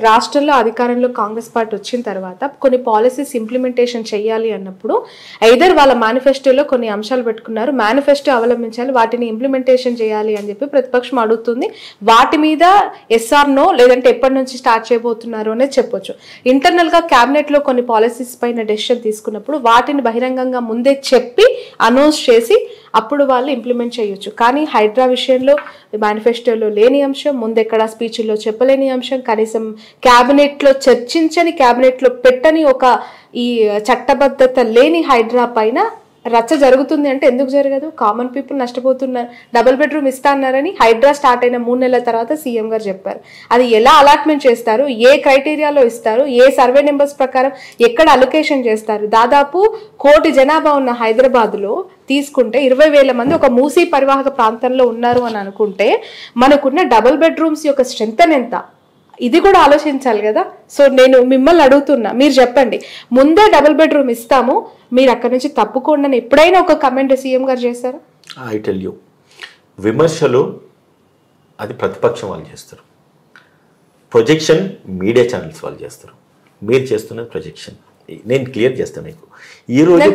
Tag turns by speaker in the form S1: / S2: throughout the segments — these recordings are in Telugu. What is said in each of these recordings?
S1: రాష్ట్రంలో అధికారంలో కాంగ్రెస్ పార్టీ వచ్చిన తర్వాత కొన్ని పాలసీస్ ఇంప్లిమెంటేషన్ చేయాలి అన్నప్పుడు ఐదర్ వాళ్ళ మేనిఫెస్టోలో కొన్ని అంశాలు పెట్టుకున్నారు, మేనిఫెస్టో అవలంబించాలి, వాటిని ఇంప్లిమెంటేషన్ చేయాలి అని చెప్పి ప్రతిపక్షం అడుగుతుంది. వాటి మీద ఎస్ఆర్ నో లేదంటే ఎప్పటి నుంచి స్టార్ట్ చేయబోతున్నారు అనేది చెప్పొచ్చు. ఇంటర్నల్గా క్యాబినెట్లో కొన్ని పాలసీస్ పైన డెసిషన్ తీసుకున్నప్పుడు వాటిని బహిరంగంగా ముందే చెప్పి అనౌన్స్ చేసి అప్పుడు వాళ్ళు ఇంప్లిమెంట్ చేయొచ్చు. కానీ హైడ్రా విషయంలో మేనిఫెస్టోలో లేని అంశం, ముందెక్కడ స్పీచ్ల్లో చెప్పలేని అంశం, కనీసం క్యాబినెట్లో చర్చించని, క్యాబినెట్లో పెట్టని ఒక ఈ చట్టబద్ధత లేని హైడ్రా పైన రచ్చ జరుగుతుంది అంటే ఎందుకు జరగదు? కామన్ పీపుల్ నష్టపోతున్నారు. డబుల్ బెడ్రూమ్ ఇస్తా అన్నారని హైడ్రా స్టార్ట్ అయిన 3 నెలల తర్వాత సీఎం గారు చెప్పారు. అది ఎలా అలాట్మెంట్ చేస్తారు, ఏ క్రైటీరియాలో ఇస్తారు, ఏ సర్వే నెంబర్స్ ప్రకారం ఎక్కడ అలొకేషన్ చేస్తారు? దాదాపు 1 కోటి జనాభా ఉన్న హైదరాబాద్లో తీసుకుంటే 20,000 మంది ఒక మూసీ పరివాహక ప్రాంతంలో ఉన్నారు అని అనుకుంటే మనకున్న డబుల్ బెడ్రూమ్స్ యొక్క స్ట్రెంత్ ఎంత? ఇది కూడా ఆలోచించాలి కదా. సో నేను మిమ్మల్ని అడుగుతున్నా, మీరు చెప్పండి, ముందే డబుల్ బెడ్రూమ్ ఇస్తాము, మీరు అక్కడి నుంచి తప్పుకోండి అని ఎప్పుడైనా ఒక కమెంట్ సీఎం గారు చేశారు?
S2: ఐ టెల్ యూ, విమర్శలు అది ప్రతిపక్షం వాళ్ళు చేస్తారు, ప్రొజెక్షన్ మీడియా ఛానల్స్ వాళ్ళు చేస్తారు. మీరు చేస్తున్నది ప్రొజెక్షన్. నేను క్లియర్ చేస్తాను మీకు. ఈ రోజు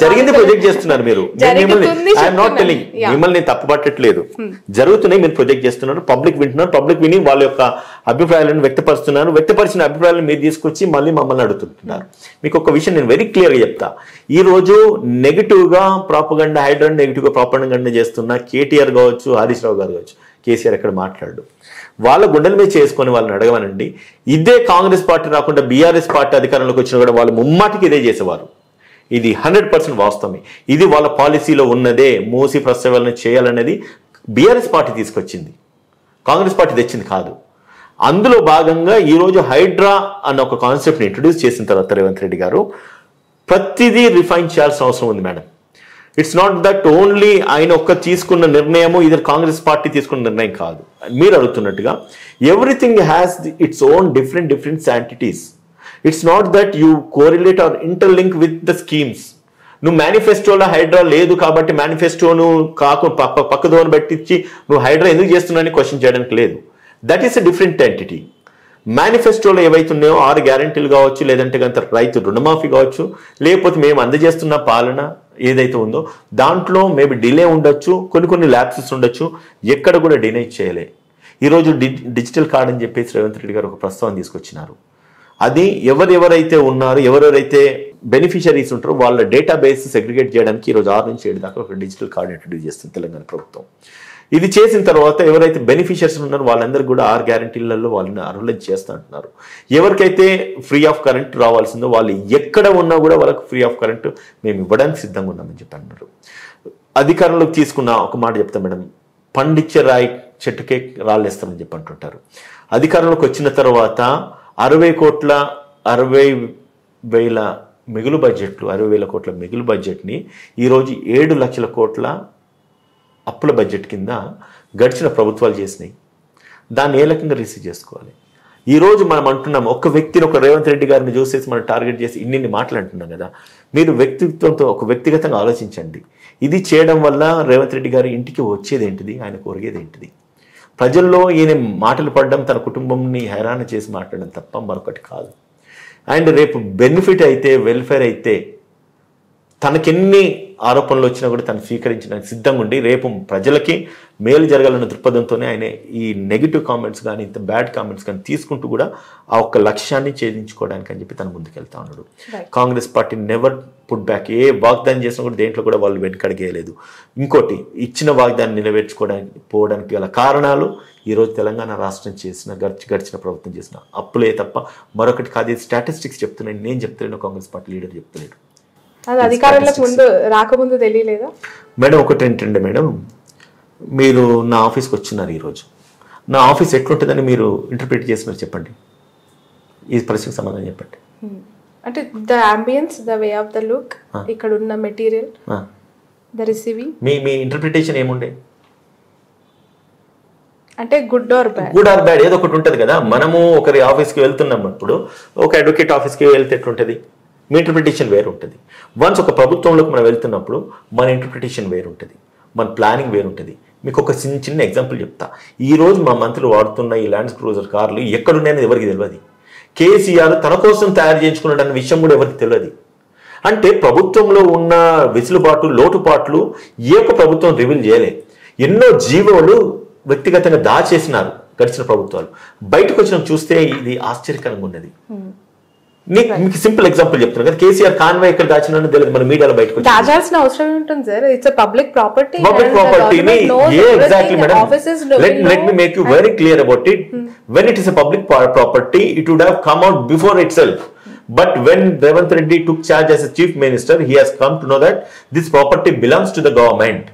S2: జరిగింది ప్రొజెక్ట్ చేస్తున్నారు మీరు. ఐఎమ్ నాట్ టెలింగ్, మిమ్మల్ని తప్పుపట్టట్లేదు. జరుగుతున్నాయి, మీరు ప్రొజెక్ట్ చేస్తున్నారు, పబ్లిక్ వింటున్నారు, పబ్లిక్ విని వాళ్ళ యొక్క అభిప్రాయాలను వ్యక్తపరుస్తున్నారు. వ్యక్తపరిచిన అభిప్రాయాలను మీరు తీసుకొచ్చి మళ్ళీ మమ్మల్ని అడుగుతుంటున్నారు. మీకు ఒక విషయం నేను వెరీ క్లియర్గా చెప్తా. ఈ రోజు నెగిటివ్గా ప్రాపగండా, హైడ్రాన్ నెగిటివ్గా ప్రాపగండా చేస్తున్న కేటీఆర్ కావచ్చు, హరీష్ రావు గారు కావచ్చు, కేసీఆర్ ఎక్కడ మాట్లాడు, వాళ్ళ గుండెల మీద చేసుకొని వాళ్ళని అడగమనండి. ఇదే కాంగ్రెస్ పార్టీ రాకుండా బీఆర్ఎస్ పార్టీ అధికారంలోకి వచ్చినా కూడా వాళ్ళు ముమ్మాటికి ఇదే చేసేవారు. ఇది 100% వాస్తవమే. ఇది వాళ్ళ పాలసీలో ఉన్నదే. మూసీ ప్రస్తావన చేయాలనేది బీఆర్ఎస్ పార్టీ తీసుకొచ్చింది, కాంగ్రెస్ పార్టీ తెచ్చింది కాదు. అందులో భాగంగా ఈరోజు హైడ్రా అన్న ఒక కాన్సెప్ట్ని ఇంట్రడ్యూస్ చేసిన తర్వాత రేవంత్ రెడ్డి గారు ప్రతిదీ రిఫైన్ చేయాల్సిన అవసరం ఉంది madam. It's not that only ఆయన ఒక్క తీసుకున్న నిర్ణయము ఇది కాంగ్రెస్ పార్టీ తీసుకున్న నిర్ణయం కాదు. మీరు అడుగుతున్నట్టుగా everything has its own different entities. It's not that you correlate or interlink with the schemes. నువ్వు మేనిఫెస్టోలో హైడ్రా లేదు కాబట్టి మేనిఫెస్టోను పక్కదోని పెట్టించి నువ్వు హైడ్రా ఎందుకు చేస్తున్నావు క్వశ్చన్ చేయడానికి లేదు. That is a different entity. మేనిఫెస్టోలో ఏవైతున్నాయో 6 గ్యారెంటీలు కావచ్చు, లేదంటే కనుక రైతు రుణమాఫీ కావచ్చు, లేకపోతే మేము అందజేస్తున్న పాలన ఏదైతే ఉందో దాంట్లో మేబీ డిలే ఉండొచ్చు, కొన్ని ల్యాప్సెస్ ఉండొచ్చు, ఎక్కడ కూడా డినై చేయలే. ఈరోజు డిజిటల్ కార్డ్ అని చెప్పేసి రేవంత్ రెడ్డి గారు ఒక ప్రస్తావన తీసుకొచ్చినారు. అది ఎవరెవరైతే ఉన్నారో, ఎవరెవరైతే బెనిఫిషరీస్ ఉంటారో వాళ్ళ డేటాబేస్ సెగ్రిగేట్ చేయడానికి ఈరోజు 6 నుంచి 7 దాకా ఒక డిజిటల్ కార్డ్ ఇంట్రడ్యూస్ చేస్తుంది తెలంగాణ ప్రభుత్వం. ఇది చేసిన తర్వాత ఎవరైతే బెనిఫిషియర్స్ ఉన్నారో వాళ్ళందరూ కూడా 6 గ్యారెంటీలలో వాళ్ళని అర్హులు చేస్తూ అంటున్నారు. ఎవరికైతే ఫ్రీ ఆఫ్ కరెంట్ రావాల్సిందో వాళ్ళు ఎక్కడ ఉన్నా కూడా వాళ్ళకు ఫ్రీ ఆఫ్ కరెంట్ మేము ఇవ్వడానికి సిద్ధంగా ఉన్నామని చెప్పి అన్నారు. అధికారంలోకి తీసుకున్న ఒక మాట చెప్తాం మేడం, పండిచ్చే రాయి చెట్టుకే రాళ్ళేస్తామని చెప్పి అంటుంటారు. అధికారంలోకి వచ్చిన తర్వాత 60,60,000 మిగులు బడ్జెట్లు, 60,000 కోట్ల మిగులు బడ్జెట్ని ఈరోజు 7 లక్షల కోట్ల అప్పుల బడ్జెట్ కింద గడిచిన ప్రభుత్వాలు చేసినాయి. దాన్ని ఏ రకంగా రిసీవ్ చేసుకోవాలి? ఈరోజు మనం అంటున్నాం, ఒక వ్యక్తిని, ఒక రేవంత్ రెడ్డి గారిని చూసేసి మనం టార్గెట్ చేసి ఇన్ని మాటలు అంటున్నాం కదా. మీరు వ్యక్తిత్వంతో ఒక వ్యక్తిగతంగా ఆలోచించండి. ఇది చేయడం వల్ల రేవంత్ రెడ్డి గారి ఇంటికి వచ్చేది ఏంటిది, ఆయన కోరిగేది ఏంటిది? ప్రజల్లో ఈయన మాటలు పడడం, తన కుటుంబంని హైరాణ చేసి మాట్లాడడం తప్ప మరొకటి కాదు. అండ్ రేపు బెనిఫిట్ అయితే, వెల్ఫేర్ అయితే, తనకెన్ని ఆరోపణలు వచ్చినా కూడా తను స్వీకరించడానికి సిద్ధంగా ఉండి రేపు ప్రజలకి మేలు జరగాలన్న దృక్పథంతోనే ఆయన ఈ నెగిటివ్ కామెంట్స్ కానీ, ఇంత బ్యాడ్ కామెంట్స్ కానీ తీసుకుంటూ కూడా ఆ ఒక్క లక్ష్యాన్ని ఛేదించుకోవడానికి అని చెప్పి తను ముందుకెళ్తా ఉన్నాడు. Congress party never put back. ఏ వాగ్దానం చేసినా కూడా దేంట్లో కూడా వాళ్ళు వెనకడిగేయలేదు. ఇంకోటి, ఇచ్చిన వాగ్దాన్ని నెరవేర్చుకోవడానికి పోవడానికి గల కారణాలు ఈరోజు తెలంగాణ రాష్ట్రం చేసిన గడిచిన ప్రభుత్వం చేసిన అప్పులే తప్ప మరొకటి కాదు. స్టాటిస్టిక్స్ చెప్తున్నాను, నేను చెప్తున్నాను, కాంగ్రెస్ పార్టీ లీడర్ చెప్తున్నాడు.
S1: అది అధికారంలోకి ముందు రాకముందు తెలియలేదా
S2: మేడం? ఒకటి ఏంటంటే మేడం, మీరు నా ఆఫీస్కి వచ్చినారు, ఈరోజు నా ఆఫీస్ ఎట్లుంటుందని మీరు ఇంటర్ప్రిట్ చేసినారు చెప్పండి. ఈ ప్రశ్నకు సమాధానం చెప్పండి.
S1: అంటే the ambience, the way of the look, ఇక్కడ ఉన్న material, the receiving,
S2: me interpretation ఏముండే?
S1: అంటే గుడ్ ఆర్
S2: బ్యాడ్ ఏదో ఒకటి ఉంటుంది కదా. మనము ఒకరి ఆఫీస్కి వెళ్తున్నప్పుడు, ఒక అడ్వకేట్ ఆఫీస్కి వెళ్తే ఎట్లుంటుంది, మీ ఇంటర్ప్రిటేషన్ వేరు ఉంటుంది. వన్స్ ఒక ప్రభుత్వంలోకి మనం వెళ్తున్నప్పుడు మన ఇంటర్ప్రిటేషన్ వేరు ఉంటుంది, మన ప్లానింగ్ వేరు ఉంటుంది. మీకు ఒక చిన్న ఎగ్జాంపుల్ చెప్తా. ఈరోజు మా మంత్రులు వాడుతున్న ఈ ల్యాండ్ క్రూజర్ కార్లు ఎక్కడున్నాయని ఎవరికి తెలియదు. కేసీఆర్ తన కోసం తయారు చేయించుకున్నాడన్న విషయం కూడా ఎవరికి తెలియదు. అంటే ప్రభుత్వంలో ఉన్న వెసులుబాటు లోటుపాట్లు ఏ ఒక్క ప్రభుత్వం రివీల్ చేయలేదు. ఎన్నో జీవోలు వ్యక్తిగతంగా దాచేసినారు గడిచిన ప్రభుత్వాలు. బయటకు వచ్చిన చూస్తే ఇది ఆశ్చర్యకరంగా ఉన్నది. మీకు సింపుల్ ఎగ్జాంపుల్ చెప్తున్నాను కదా, కేసీఆర్ కాన్వాయ్ ఎక్కడ దాచినా తెలియదు, మన మీడియాలో బయటకు
S1: దాచాల్సిన అవసరం ఉంటుంది sir. It's public property.
S2: Public ప్రాపర్టీని exactly madam, let me make you very clear about it. When it is a public property, it would have come out before itself. But when Revanth Reddy took charge as a chief minister, he has come to know that this property belongs to the government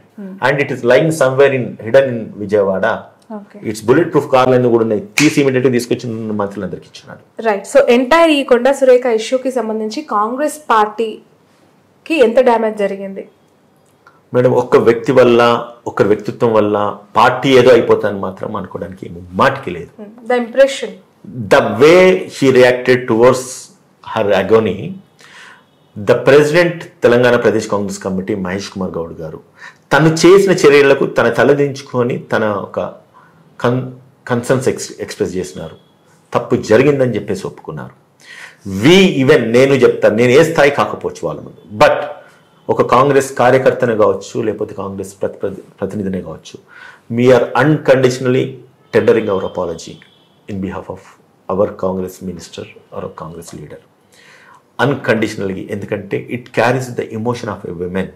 S2: and it is lying somewhere hidden in Vijayawada. Okay. It's bulletproof car line కూడా ఉన్నాయి. తీసి ఇమిడియట్గా తీసుకొచ్చిన మంత్రులందరికీ ఇచ్చినారు.
S1: రైట్. సో ఎంటైర్ ఈ కొండా సురేఖ ఇష్యూకి సంబంధించి కాంగ్రెస్ పార్టీకి ఎంత డ్యామేజ్ జరిగింది
S2: మేడం? ఒక్క వ్యక్తి వల్ల, ఒకరి వ్యక్తిత్వం వల్ల పార్టీ ఏదో అయిపోతాదని మాత్రం అనుకోవడానికి మాటికి లేదు.
S1: The impression,
S2: the way she reacted towards her agony, the president Telangana Pradesh Congress committee Mahesh Kumar Goud garu తను చేసిన చర్యలకు తన తలదించుకొని తన ఒక కన్సర్న్స్ ఎక్స్ప్రెస్ చేసినారు. తప్పు జరిగిందని చెప్పేసి ఒప్పుకున్నారు. ఈవెన్ నేను చెప్తాను, నేను ఏ స్థాయి కాకపోవచ్చు వాళ్ళ ముందు, బట్ ఒక కాంగ్రెస్ కార్యకర్తనే కావచ్చు, లేకపోతే కాంగ్రెస్ ప్రతినిధినే కావచ్చు, we are unconditionally tendering our apology in behalf of our Congress minister or Congress leader. అన్కండిషనల్గా. ఎందుకంటే it carries the emotion of a women.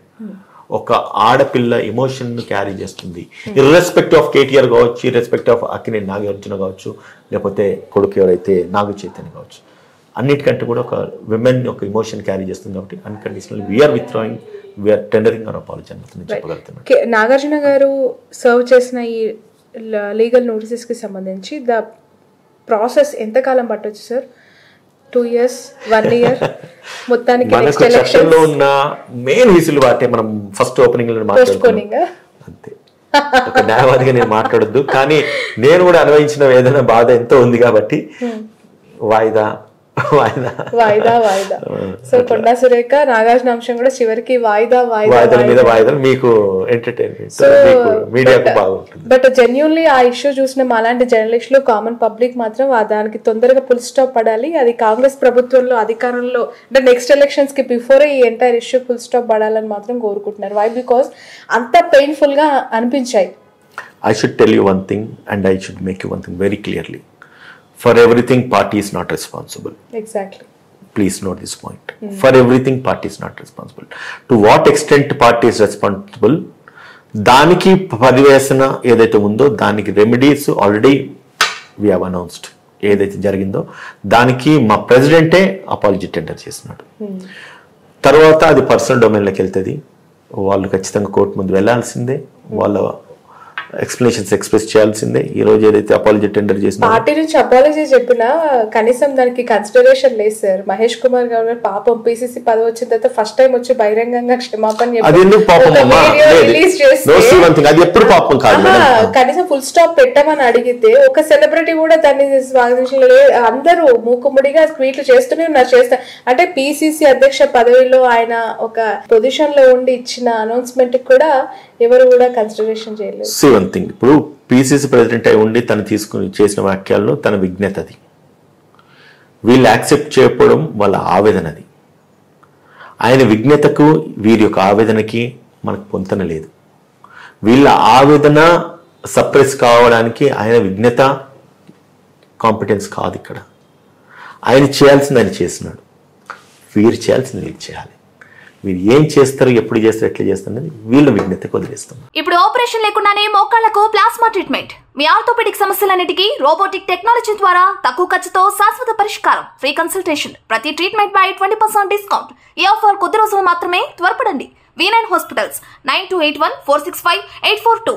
S2: ఒక ఆడపిల్ల ఎమోషన్ క్యారీ చేస్తుంది. ఇర్రెస్పెక్ట్ ఆఫ్ కేటీఆర్ కావచ్చు, ఇర్రెస్పెక్ట్ ఆఫ్ అక్కినేని నాగార్జున కావచ్చు, లేకపోతే కొడుకు ఎవరైతే నాగ చైతన్య కావచ్చు, అన్నిటికంటే కూడా ఒక విమెన్ ఒక ఎమోషన్ క్యారీ చేస్తుంది. కాబట్టి unconditional we're withdrawing, we're tendering our apology అని చెప్పగలుగుతున్నాను.
S1: నాగార్జున గారు సర్వ్ చేసిన ఈ లీగల్ నోటీసెస్కి సంబంధించి ద ప్రాసెస్ ఎంతకాలం పట్టొచ్చు సార్? 2 years, 1 year? మొత్తానికి
S2: మనకు చట్టంలో ఉన్న మెయిన్ విసులు వాటే మనం ఫస్ట్ ఓపెనింగ్ లో మాట్లాడుకున్నాం. అంతే, ఒక న్యాయవాదిగా నేను మాట్లాడొద్దు, కానీ నేను కూడా అనుభవించిన వేదన బాధ ఎంతో ఉంది కాబట్టి వాయిదా వాయిదా
S1: వాయిదా వాయిదా. సో కొండా సురేఖ నాగార్జున అంశం కూడా చివరికి వాయిదా
S2: వాయిదాల మీద వాయిదాలు మీకు ఎంటర్టైన్మెంట్, మీడియాకు బాగుంటుంది.
S1: బట్ జెన్యూన్లీ ఆ ఇష్యూ చూసిన మాలాంటి జర్నలిస్టులు, కామన్ పబ్లిక్ మాత్రం దానికి తొందరగా ఫుల్ స్టాప్ పడాలి. అది కాంగ్రెస్ ప్రభుత్వంలో అధికారంలో అంటే నెక్స్ట్ ఎలక్షన్స్ కి బిఫోరే ఈ ఎంటైర్ ఇష్యూ ఫుల్ స్టాప్ పడాలని మాత్రం కోరుకుంటున్నారు. వై? బికాస్ అంత పెయిన్ఫుల్ గా అనిపించాయి.
S2: I should tell you one thing and I should make you one thing very clearly. For everything, party is not responsible.
S1: Exactly.
S2: Please note this point. For everything, party is not responsible. To what extent party is responsible? దానికి పరివేశన ఏదైతే ఉందో దానికి remedies already we have announced. ఏదైతే జరిగిందో దానికి మా ప్రెసిడెంటే అపాలజీ టెండర్ చేస్తున్నాడు. తర్వాత అది పర్సనల్ డొమైన్లోకి వెళ్తుంది. వాళ్ళు ఖచ్చితంగా కోర్టు ముందు వెళ్లాల్సిందే, వాళ్ళ ఎక్స్ప్లెనేషన్స్ ఎక్స్ప్రెస్ చేయాల్సిందే. ఈ రోజు ఏదైతే అపాలజీ టెండర్ చేసిన
S1: పార్టీ నుంచి అపాలజీ చెప్పినా కనీసం దానికి కన్సిడరేషన్ లేదు సార్. మహేష్ కుమార్ గారు పాపం పిసిసి పదవి వచ్చిన తర్వాత ఫస్ట్ టైం వచ్చి బహిరంగంగా క్షమాపణ కనీసం ఫుల్ స్టాప్ పెట్టమని అడిగితే ఒక సెలబ్రిటీ కూడా దాన్ని స్వాగతించలేదు. అందరూ మూకుమ్మడిగా ట్వీట్లు చేస్తూనే ఉన్నారు. అంటే పిసిసి అధ్యక్ష పదవిలో ఆయన ఒక పొజిషన్ లో ఉండి ఇచ్చిన అనౌన్స్మెంట్ కూడా ఎవరు కూడా కన్సిడరేషన్ చేయలేదు.
S2: ఇప్పుడు పిసిసి ప్రెసిడెంట్ అయి ఉండి తను తీసుకుని చేసిన వ్యాఖ్యలను తన విజ్ఞత, అది వీళ్ళు యాక్సెప్ట్ చేయకపోవడం వాళ్ళ ఆవేదనది. ఆయన విజ్ఞతకు వీరి యొక్క ఆవేదనకి మనకు పొంతన లేదు. వీళ్ళ ఆవేదన సప్రెస్ కావడానికి ఆయన విజ్ఞత కాంపిటెన్స్ కాదు. ఇక్కడ ఆయన చేయాల్సింది ఆయన చేస్తున్నాడు, వీరు చేయాల్సింది వీళ్ళు చేయాలి. వీరు ఏం చేస్తారు, ఎప్పుడు చేస్తారు, ఎట్లా చేస్తారు అనేది వీళ్ళ విజ్ఞతకు వదిలేస్తాం.
S3: ఇప్పుడు ఆపరేషన్ లేకుండానే మోకాళ్లకు ప్లాస్మా ట్రీట్మెంట్, మీ ఆర్థోపెడిక్ సమస్యలన్నిటికీ రోబోటిక్ టెక్నాలజీ ద్వారా తక్కువ ఖర్చుతో శాశ్వత పరిష్కారం, ఫ్రీ కన్సల్టేషన్, ప్రతి ట్రీట్మెంట్ పై 20% డిస్కౌంట్. ఈ ఆఫర్ కొద్ది రోజులు మాత్రమే, త్వరపడండి. V9 hospitals 9281465842.